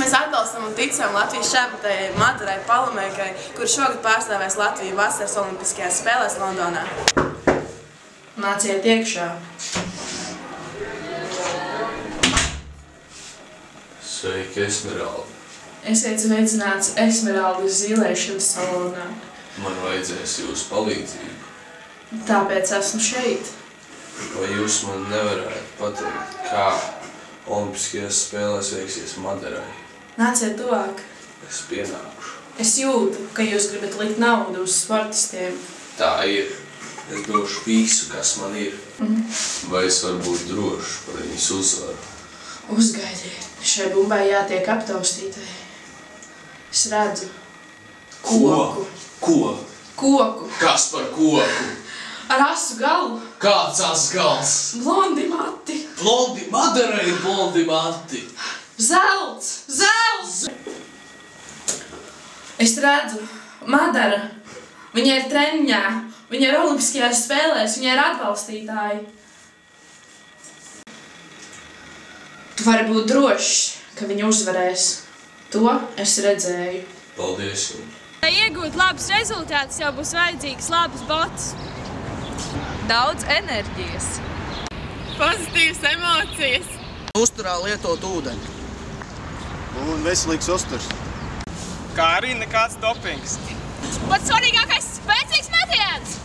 Mēs atbalstam un ticam Latvijas šāpatējai Madarai Palamēkai, kur šogad pārstāvēs Latviju vasaras olimpiskajās spēlēs Londonā. Nāciet iekšā! Sveiki, Esmeralda. Esiet sveicināts Esmeraldas zīlēšanas salonā. Man vajadzēs jūsu palīdzību. Tāpēc esmu šeit. Vai jūs man nevarētu pateikt, kā olimpiskajās spēlēs veiksies Madarai? Nāciet tuvāk. Es pienākšu. Es jūtu, ka jūs gribat likt naudu uz sportistiem. Tā ir. Es došu visu, kas man ir. Vai es varu būt drošs par viņas uzvaru? Uzgaidiet. Šai bumbai jātiek aptaustītai. Es redzu koku. Ko? Koku. Kas par koku? Ar asu galu. Kāds asgals? Blondi mati. Blondi, Madara ir blondi mati. Zelts! Zelts! Es redzu Madara. Viņa ir treniņā. Viņa ir olimpiskajās spēlēs. Viņa ir atbalstītāji. Tu vari būt drošs, ka viņa uzvarēs. To es redzēju. Paldies jums. Lai iegūtu labus rezultātus, jau būs vajadzīgs labs bots. Daudz enerģijas. Pozitīvas emocijas. Uzturā lietot ūdeni. Un veselīgs uzturs. Kā arī nekāds dopings. Pats svarīgākais – spēcīgs metiens!